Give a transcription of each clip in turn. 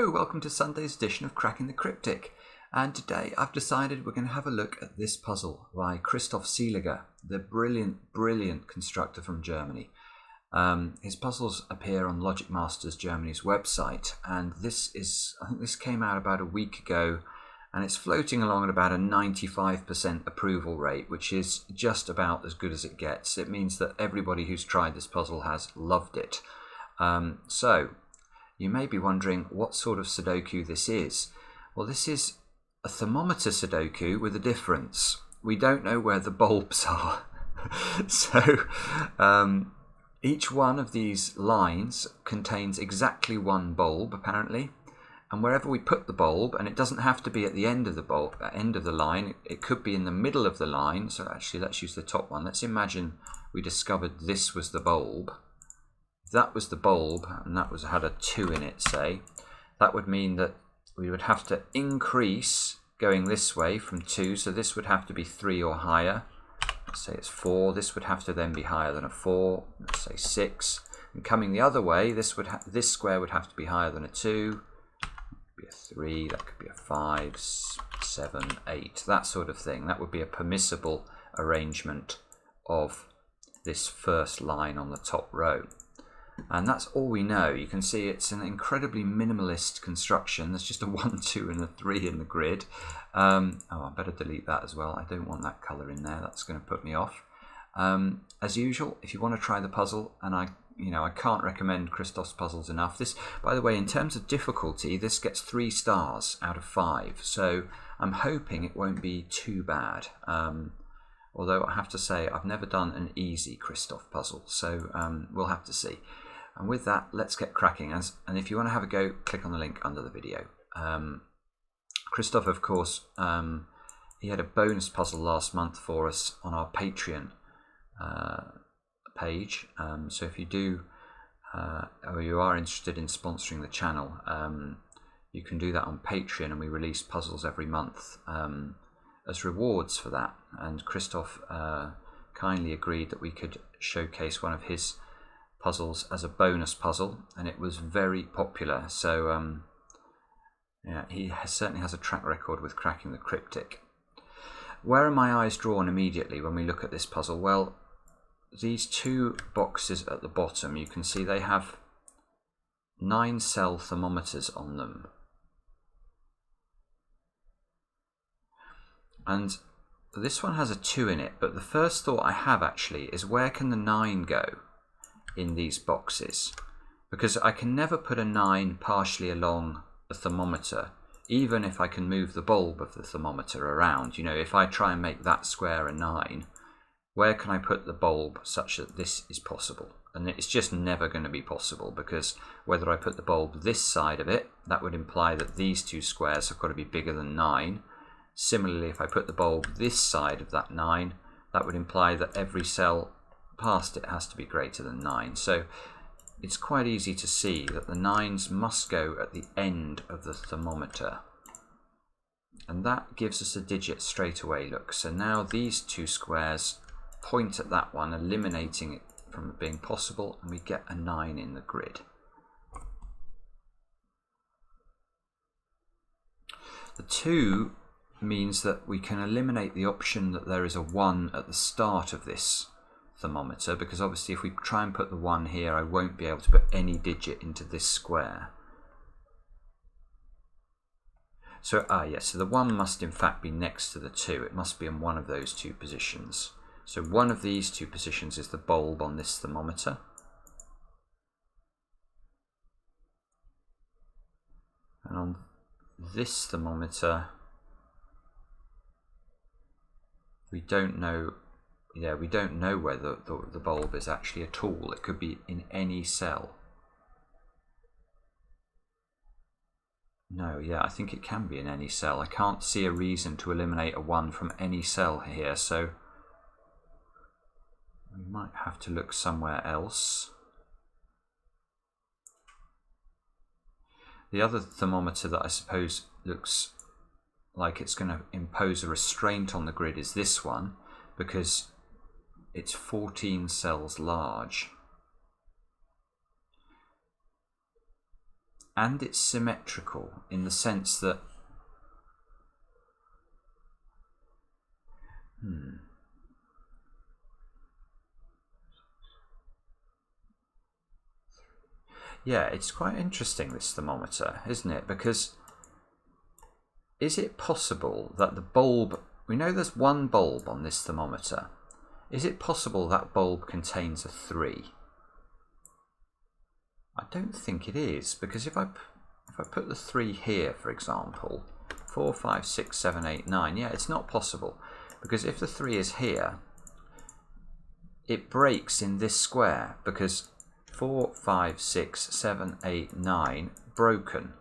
Hello, welcome to Sunday's edition of Cracking the Cryptic. And today I've decided we're going to have a look at this puzzle by Christoph Seeliger, the brilliant constructor from Germany. His puzzles appear on Logic Masters Germany's website, and I think this came out about a week ago, and it's floating along at about a 95% approval rate, which is just about as good as it gets. It means that everybody who's tried this puzzle has loved it. So you may be wondering what sort of Sudoku this is. Well, this is a thermometer Sudoku with a difference. We don't know where the bulbs are. So each one of these lines contains exactly one bulb, apparently. And wherever we put the bulb, and it doesn't have to be at the end of the line, it could be in the middle of the line. So actually, let's use the top one. Let's imagine we discovered this was the bulb. That was the bulb, and that had a 2 in it, say. That would mean that we would have to increase going this way from 2, so this would have to be 3 or higher. Let's say it's 4. This would have to then be higher than a 4. Let's say 6. And coming the other way, this square would have to be higher than a 2. Be a 3. That could be a 5, 7, 8. That sort of thing. That would be a permissible arrangement of this first line on the top row. And that's all we know. You can see it's an incredibly minimalist construction. There's just a 1, 2 and a 3 in the grid. Oh, I better delete that as well. I don't want that colour in there. That's going to put me off. As usual, if you want to try the puzzle, and I can't recommend Christoph's puzzles enough. This, by the way, in terms of difficulty, this gets 3 stars out of 5. So I'm hoping it won't be too bad. Although I have to say I've never done an easy Christoph puzzle, so we'll have to see. And with that, let's get cracking. And if you want to have a go, click on the link under the video. Christoph, of course, he had a bonus puzzle last month for us on our Patreon page. So if you do, or you are interested in sponsoring the channel, you can do that on Patreon, and we release puzzles every month as rewards for that. And Christoph kindly agreed that we could showcase one of his puzzles as a bonus puzzle, and it was very popular. So yeah, he certainly has a track record with cracking the cryptic. Where are my eyes drawn immediately when we look at this puzzle? Well, these 2 boxes at the bottom, you can see they have 9-cell thermometers on them. And this one has a 2 in it, but the first thought I have actually is, where can the 9 go in these boxes? Because I can never put a 9 partially along the thermometer, even if I can move the bulb of the thermometer around. You know, if I try and make that square a 9, where can I put the bulb such that this is possible? And it's just never going to be possible, because whether I put the bulb this side of it, that would imply that these 2 squares have got to be bigger than 9. Similarly, if I put the bulb this side of that 9, that would imply that every cell past it has to be greater than 9. So it's quite easy to see that the 9s must go at the end of the thermometer. And that gives us a digit straight away, look. So now these 2 squares point at that one, eliminating it from it being possible, and we get a 9 in the grid. The 2 means that we can eliminate the option that there is a 1 at the start of this thermometer, because obviously if we try and put the 1 here, I won't be able to put any digit into this square. So yes, so the 1 must in fact be next to the 2. It must be in one of those 2 positions. So one of these 2 positions is the bulb on this thermometer. And on this thermometer, we don't know. Yeah, we don't know where the bulb is actually at all. It could be in any cell. No, yeah, I think it can be in any cell. I can't see a reason to eliminate a 1 from any cell here, so we might have to look somewhere else. The other thermometer that I suppose looks like it's going to impose a restraint on the grid is this one, because it's 14 cells large. and it's symmetrical in the sense that yeah, it's quite interesting, this thermometer, isn't it? Because is it possible that the bulb, we know there's one bulb on this thermometer, is it possible that bulb contains a 3? I don't think it is, because if I put the 3 here, for example, 4, 5, 6, 7, 8, 9, yeah, it's not possible, because if the 3 is here, it breaks in this square, because 4, 5, 6, 7, 8, 9, broken.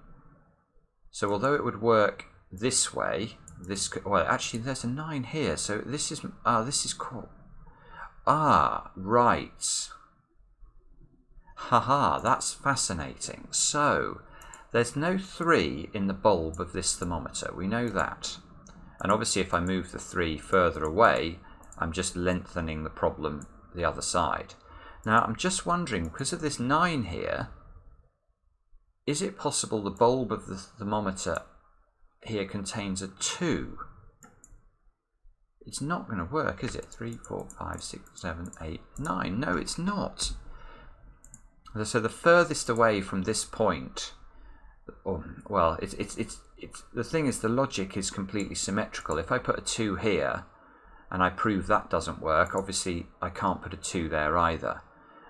So although it would work this way, this could, well, actually there's a 9 here, so this is cool. Right. Haha, that's fascinating. So there's no 3 in the bulb of this thermometer, we know that. And obviously if I move the 3 further away, I'm just lengthening the problem the other side. Now I'm just wondering, because of this 9 here, is it possible the bulb of the thermometer here contains a 2? It's not going to work, is it? 3, 4, 5, 6, 7, 8, 9. No, it's not. So the furthest away from this point, well, it's the thing is, the logic is completely symmetrical. If I put a 2 here and I prove that doesn't work, obviously I can't put a 2 there either.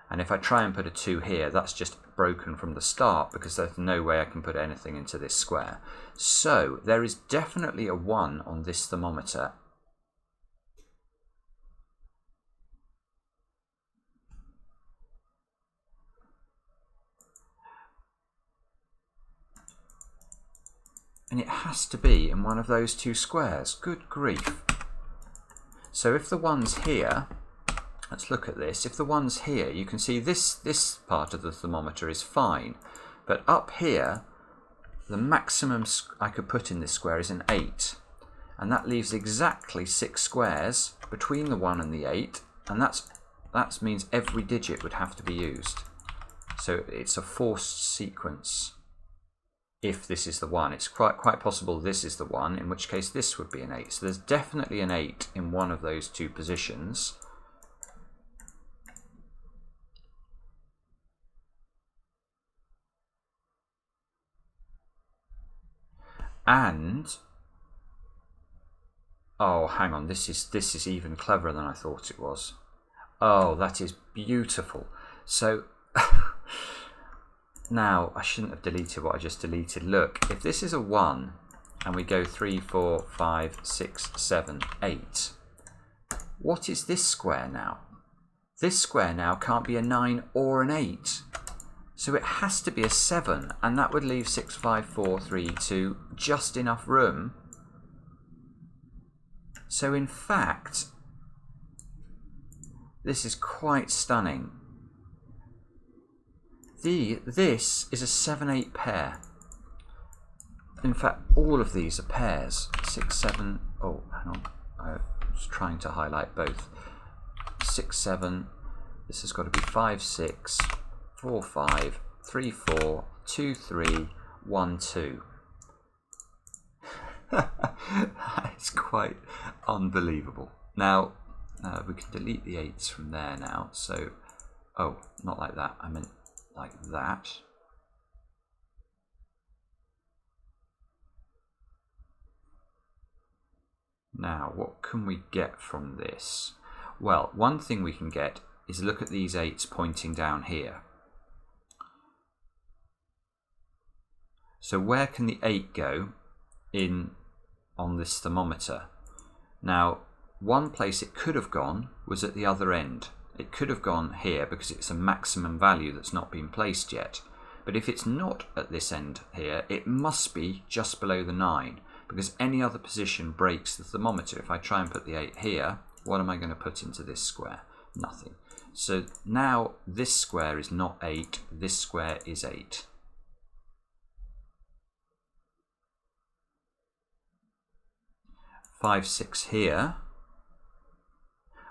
And if I try and put a 2 here, that's just broken from the start, because there's no way I can put anything into this square. So there is definitely a 1 on this thermometer. And it has to be in one of those 2 squares. Good grief. So if the 1's here, let's look at this. If the 1's here, you can see this part of the thermometer is fine. But up here, the maximum I could put in this square is an 8. And that leaves exactly 6 squares between the 1 and the 8. And that means every digit would have to be used. So it's a forced sequence. If this is the 1, it's quite possible this is the 1, in which case this would be an 8. So there's definitely an 8 in one of those 2 positions. And oh, hang on, this is even cleverer than I thought it was. Oh, that is beautiful. So now, I shouldn't have deleted what I just deleted. Look, if this is a 1 and we go 3, 4, 5, 6, 7, 8, what is this square now? This square now can't be a 9 or an 8. So it has to be a 7, and that would leave 6, 5, 4, 3, 2, just enough room. So in fact, this is quite stunning. This is a 7-8 pair. In fact, all of these are pairs. 6, 7, oh, hang on. I was trying to highlight both. 6, 7, this has got to be 5, 6, 4, 5, 3, 4, 2, 3, 1, 2. It's quite unbelievable. Now, we can delete the 8s from there now. So, oh, not like that. I meant like that. Now, what can we get from this? Well, one thing we can get is look at these 8s pointing down here. So where can the 8 go in on this thermometer? Now, one place it could have gone was at the other end. It could have gone here because it's a maximum value that's not been placed yet. But if it's not at this end here, it must be just below the 9, because any other position breaks the thermometer. If I try and put the 8 here, what am I going to put into this square? Nothing. So now this square is not 8, this square is 8. Five, 6 here.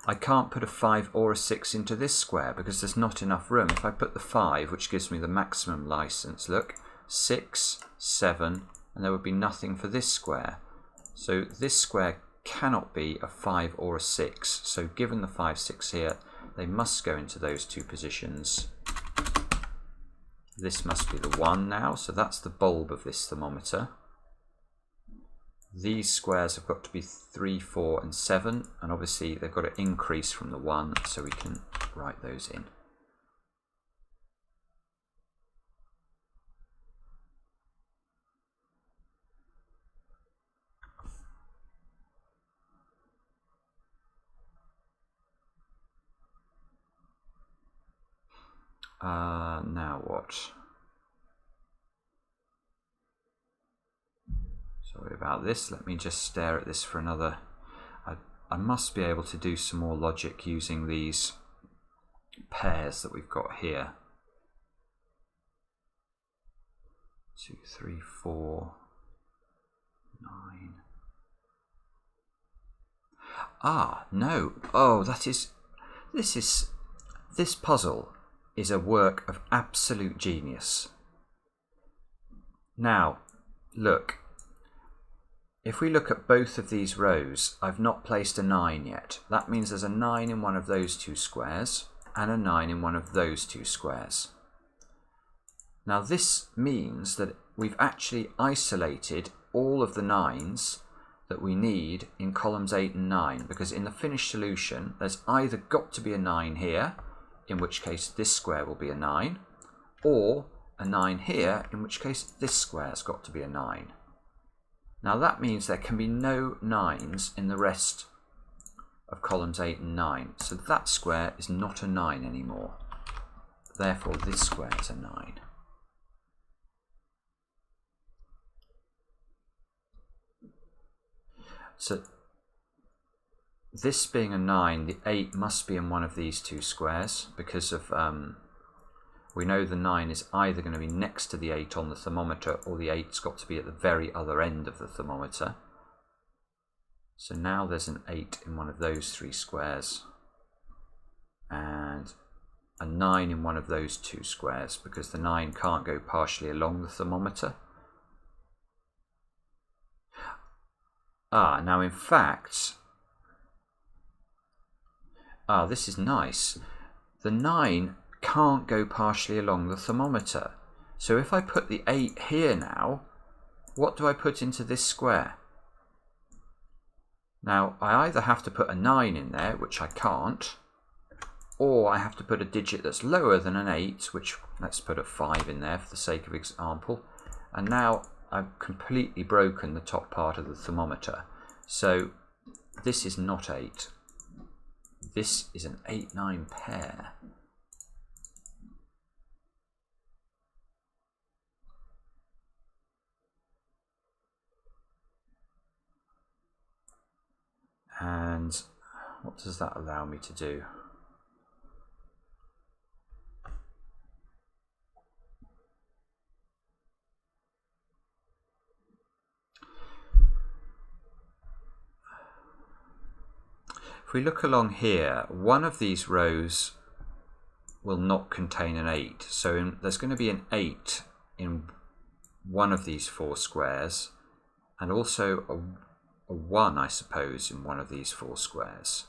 I can't put a 5 or a 6 into this square because there's not enough room. If I put the 5, which gives me the maximum license, look, 6, 7, and there would be nothing for this square. So this square cannot be a 5 or a 6. So given the 5, 6 here, they must go into those two positions. This must be the 1 now, so that's the bulb of this thermometer. These squares have got to be 3, 4 and 7, and obviously they've got to increase from the 1, so we can write those in. Now what? Sorry about this. Let me just stare at this for another. I must be able to do some more logic using these pairs that we've got here. 2, 3, 4, 9. Ah, no. Oh, this puzzle is a work of absolute genius. Now, look. If we look at both of these rows, I've not placed a 9 yet. That means there's a 9 in one of those two squares and a 9 in one of those two squares. Now this means that we've actually isolated all of the 9s that we need in columns 8 and 9, because in the finished solution there's either got to be a 9 here, in which case this square will be a 9, or a 9 here, in which case this square's got to be a 9. Now that means there can be no 9s in the rest of columns 8 and 9. So that square is not a 9 anymore. Therefore this square is a 9. So this being a 9, the 8 must be in one of these two squares, because of we know the 9 is either going to be next to the 8 on the thermometer, or the 8's got to be at the very other end of the thermometer. So now there's an 8 in one of those three squares, and a 9 in one of those two squares, because the 9 can't go partially along the thermometer. Now in fact, this is nice. The 9 can't go partially along the thermometer. So if I put the 8 here now, what do I put into this square? Now I either have to put a 9 in there, which I can't, or I have to put a digit that's lower than an 8, which let's put a 5 in there for the sake of example. And now I've completely broken the top part of the thermometer. So this is not 8. This is an 8-9 pair. And what does that allow me to do? If we look along here, one of these rows will not contain an 8. So there's going to be an 8 in one of these four squares, and also a 1, I suppose, in one of these four squares.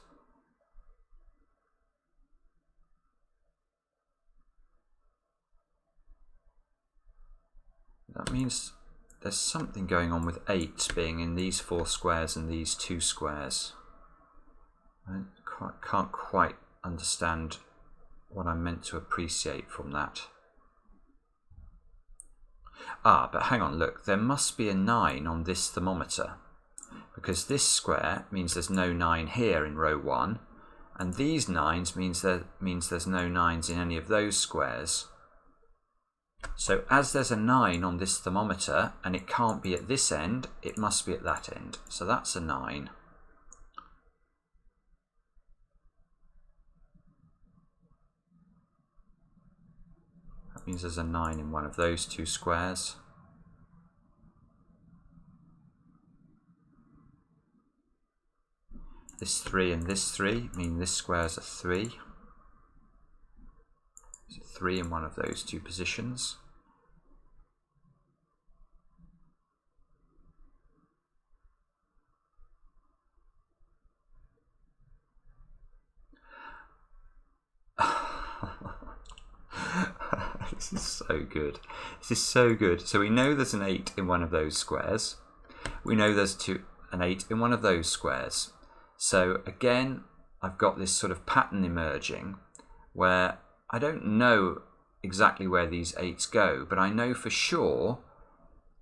That means there's something going on with 8 being in these four squares and these two squares. I can't quite understand what I'm meant to appreciate from that. But hang on, look, there must be a 9 on this thermometer, because this square means there's no 9 here in row 1, and these 9s means there's no 9s in any of those squares. So as there's a 9 on this thermometer and it can't be at this end, it must be at that end. So that's a 9. That means there's a 9 in one of those two squares. This 3 and this 3 mean this square's a 3. There's a 3 in one of those two positions. This is so good. This is so good. So we know there's an 8 in one of those squares. We know there's an 8 in one of those squares. So again, I've got this sort of pattern emerging where I don't know exactly where these 8s go, but I know for sure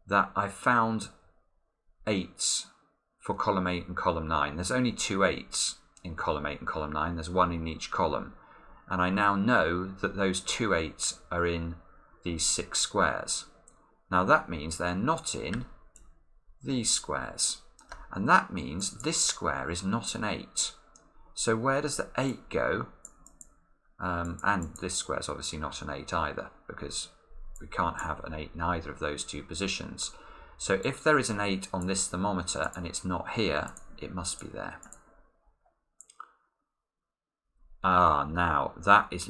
that I found 8s for column 8 and column 9. There's only 2 8s in column 8 and column 9. There's one in each column. And I now know that those 2 8s are in these 6 squares. Now that means they're not in these squares. And that means this square is not an 8. So where does the 8 go? And this square is obviously not an 8 either, because we can't have an 8 in either of those two positions. So if there is an 8 on this thermometer and it's not here, it must be there. Now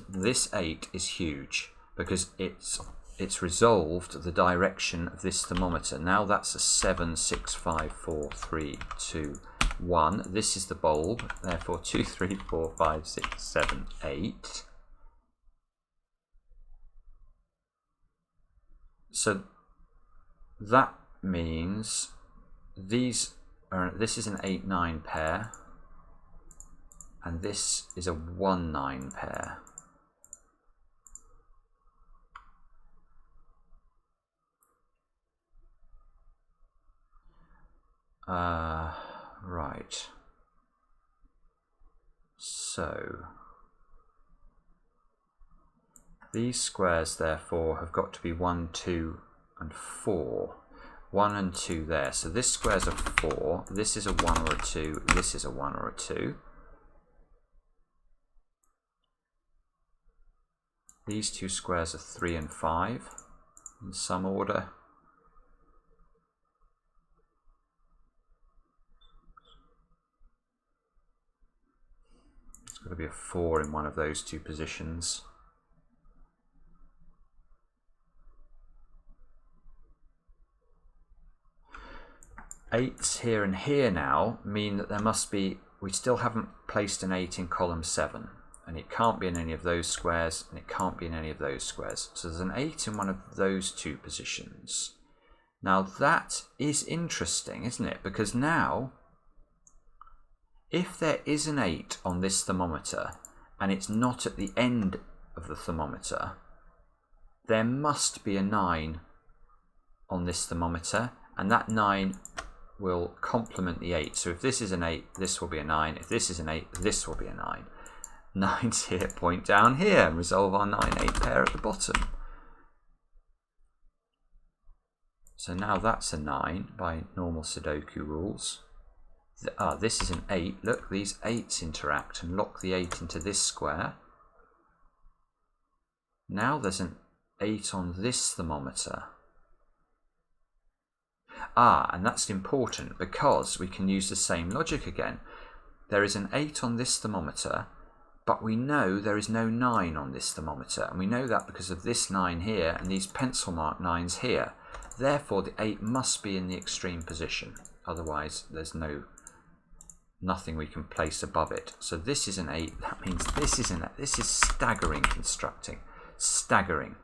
this 8 is huge because it's resolved the direction of this thermometer. Now that's a 7, 6, 5, 4, 3, 2, 1. This is the bulb, therefore 2, 3, 4, 5, 6, 7, 8. So that means this is an 8-9 pair, and this is a 1-9 pair. Right. So these squares therefore have got to be 1, 2 and 4. 1 and 2 there. So this square's a 4, this is a 1 or a 2, this is a 1 or a 2. These two squares are 3 and 5 in some order. It's got to be a 4 in one of those two positions. Eights here and here now mean that there must be, we still haven't placed an 8 in column 7, and it can't be in any of those squares, and it can't be in any of those squares. So there's an 8 in one of those two positions. Now that is interesting, isn't it? Because now, if there is an 8 on this thermometer, and it's not at the end of the thermometer, there must be a 9 on this thermometer, and that 9 will complement the 8. So if this is an 8, this will be a 9. If this is an 8, this will be a 9. 9's here, point down here, and resolve our 9-8 pair at the bottom. So now that's a 9 by normal Sudoku rules. This is an 8. Look, these 8s interact and lock the 8 into this square. Now there's an 8 on this thermometer. And that's important because we can use the same logic again. There is an 8 on this thermometer, but we know there is no 9 on this thermometer, and we know that because of this 9 here and these pencil mark 9s here. Therefore the 8 must be in the extreme position, otherwise there's nothing we can place above it. So this is an 8, that means this is an 8. This is staggering constructing, staggering.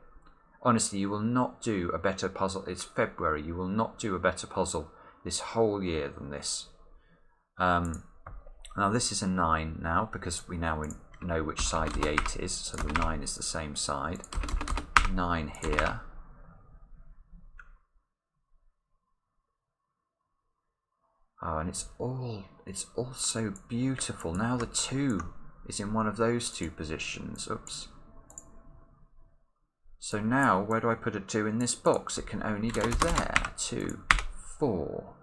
Honestly, you will not do a better puzzle. It's February. You will not do a better puzzle this whole year than this. Now this is a 9 now, because we now know which side the 8 is. So the 9 is the same side. 9 here. And it's all so beautiful. Now the 2 is in one of those two positions. Oops. So now, where do I put a 2 in this box? It can only go there. 2, 4.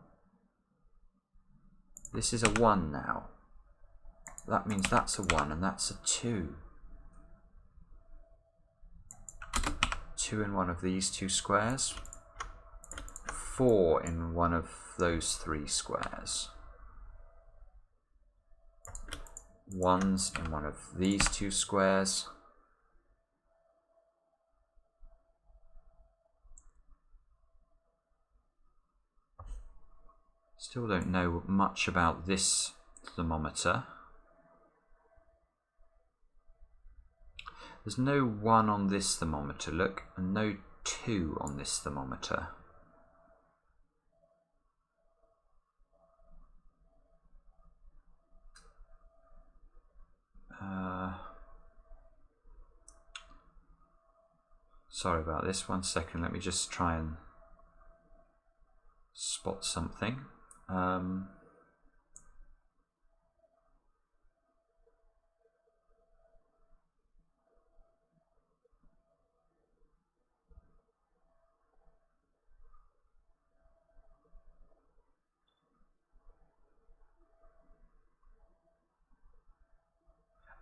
This is a 1 now. That means that's a 1 and that's a 2. 2 in one of these two squares. 4 in one of those 3 squares. 1s in one of these two squares. Still don't know much about this thermometer. There's no 1 on this thermometer, look, and no 2 on this thermometer. Sorry about this, 1 second, let me just try and spot something.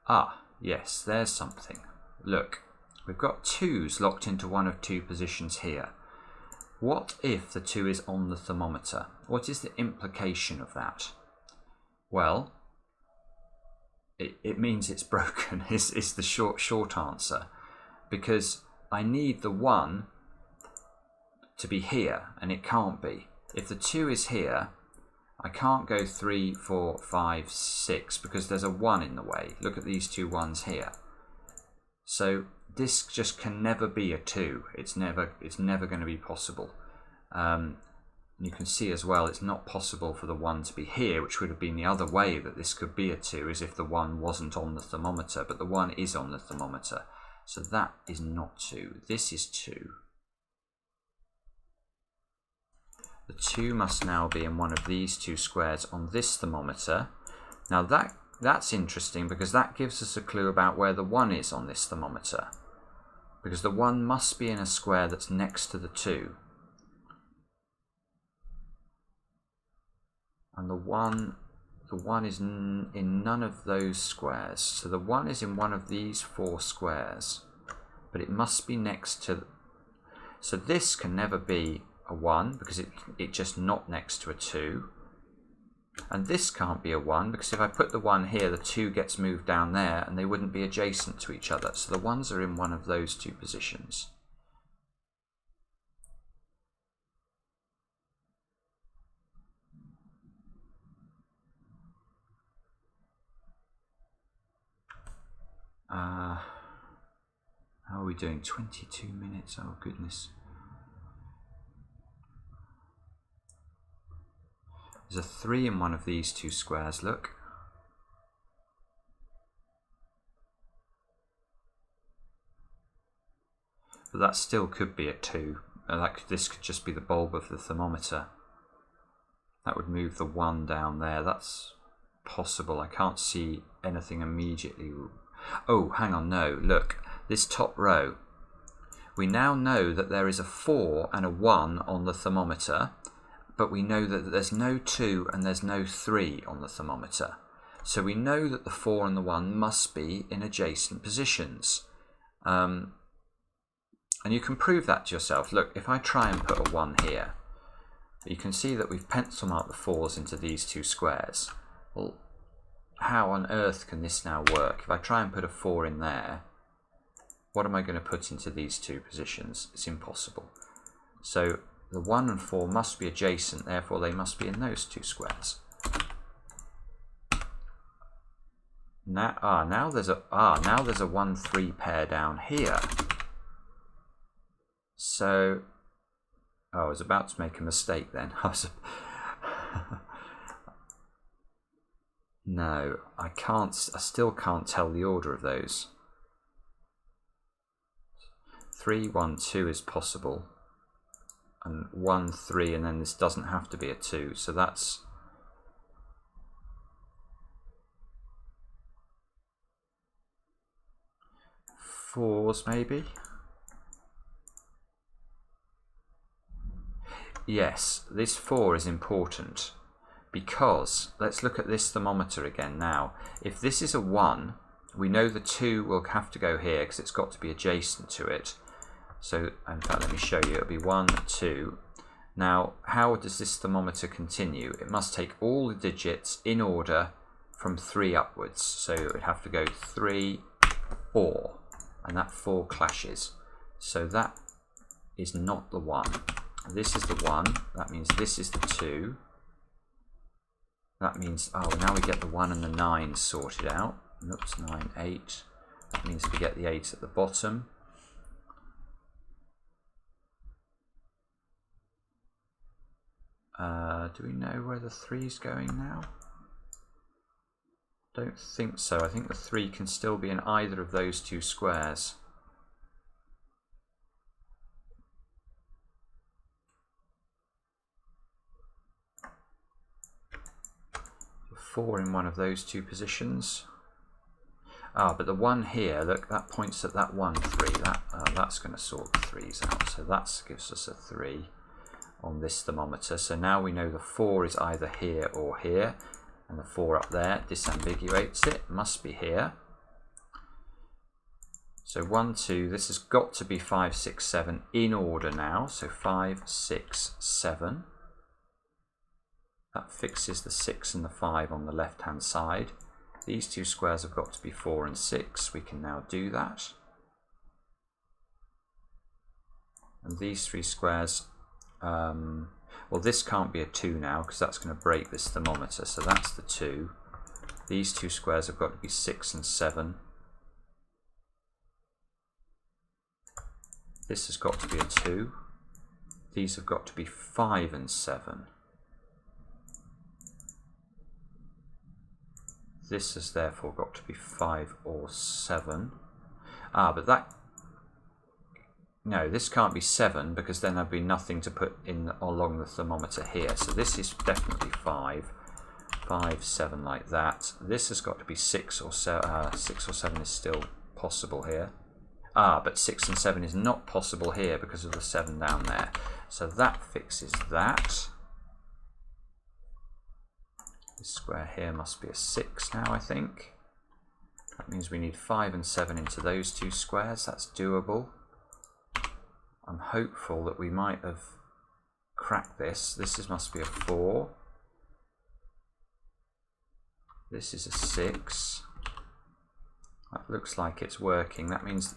Ah, yes, there's something. Look, we've got 2's locked into one of 2 positions here. What if the 2 is on the thermometer? What is the implication of that? Well, it means it's broken, is the short answer. Because I need the 1 to be here, and it can't be. If the 2 is here, I can't go 3, 4, 5, 6 because there's a 1 in the way. Look at these 2 1s here. So this just can never be a 2. It's never going to be possible. You can see as well it's not possible for the 1 to be here, which would have been the other way that this could be a 2, is if the 1 wasn't on the thermometer, but the 1 is on the thermometer. So that is not 2. This is 2. The 2 must now be in one of these 2 squares on this thermometer. Now that's interesting because that gives us a clue about where the 1 is on this thermometer. Because the 1 must be in a square that's next to the 2. And the 1 is in none of those squares. So the 1 is in one of these 4 squares. But it must be next to... So this can never be a 1 because it's just not next to a 2. And this can't be a 1 because if I put the 1 here, the 2 gets moved down there and they wouldn't be adjacent to each other. So the 1s are in one of those 2 positions. How are we doing? 22 minutes, oh goodness. There's a 3 in one of these 2 squares, look. But that still could be a 2. This could just be the bulb of the thermometer. That would move the 1 down there. That's possible. I can't see anything immediately. Oh, hang on, no, look. This top row. We now know that there is a 4 and a 1 on the thermometer. But we know that there's no 2 and there's no 3 on the thermometer. So we know that the 4 and the 1 must be in adjacent positions. And you can prove that to yourself. Look, if I try and put a 1 here, you can see that we've pencil marked the 4s into these 2 squares. Well, how on earth can this now work? If I try and put a 4 in there, what am I going to put into these 2 positions? It's impossible. So the 1 and 4 must be adjacent, therefore they must be in those 2 squares. Now there's a 1-3 pair down here. So, I was about to make a mistake then. No, I still can't tell the order of those. 3, 1, 2 is possible. And 1, 3, and then this doesn't have to be a 2, so that's... fours maybe? Yes, this 4 is important because, let's look at this thermometer again now. If this is a 1, we know the 2 will have to go here because it's got to be adjacent to it. So, in fact, let me show you. It'll be 1, 2. Now, how does this thermometer continue? It must take all the digits in order from 3 upwards. So it would have to go 3, 4, and that 4 clashes. So that is not the 1. This is the 1. That means this is the 2. That means, oh, now we get the 1 and the 9 sorted out. Oops, 9, 8. That means we get the 8 at the bottom. Do we know where the 3 is going now? Don't think so. I think the 3 can still be in either of those two squares. The 4 in one of those two positions. Ah, but the 1 here, look, that points at that 1, 3. That's going to sort the 3s out. So that gives us a 3 on this thermometer. So now we know the 4 is either here or here. And the 4 up there disambiguates it, must be here. So 1, 2, this has got to be 5, 6, 7 in order now. So 5, 6, 7. That fixes the 6 and the 5 on the left hand side. These two squares have got to be 4 and 6. We can now do that. And these 3 squares, well, this can't be a 2 now because that's going to break this thermometer. So that's the 2. These 2 squares have got to be 6 and 7. This has got to be a 2. These have got to be 5 and 7. This has therefore got to be 5 or 7. Ah, but that... No, this can't be 7 because then there'd be nothing to put in along the thermometer here. So this is definitely 5. 5, 7 like that. This has got to be 6 or 7. 6 or 7 is still possible here. Ah, but 6 and 7 is not possible here because of the 7 down there. So that fixes that. This square here must be a 6 now, I think. That means we need 5 and 7 into those two squares. That's doable. I'm hopeful that we might have cracked this. This must be a 4. This is a 6. That looks like it's working. That means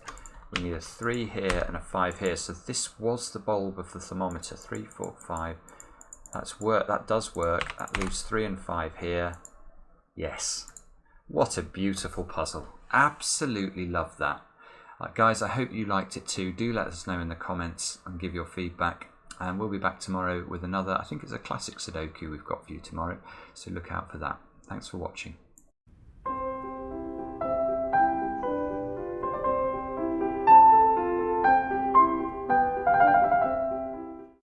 we need a 3 here and a 5 here. So this was the bulb of the thermometer. 3, 4, 5. That does work. That leaves 3 and 5 here. Yes. What a beautiful puzzle. Absolutely love that. Guys, I hope you liked it too. Do let us know in the comments and give your feedback. And we'll be back tomorrow with another, I think it's a classic Sudoku we've got for you tomorrow. So look out for that. Thanks for watching.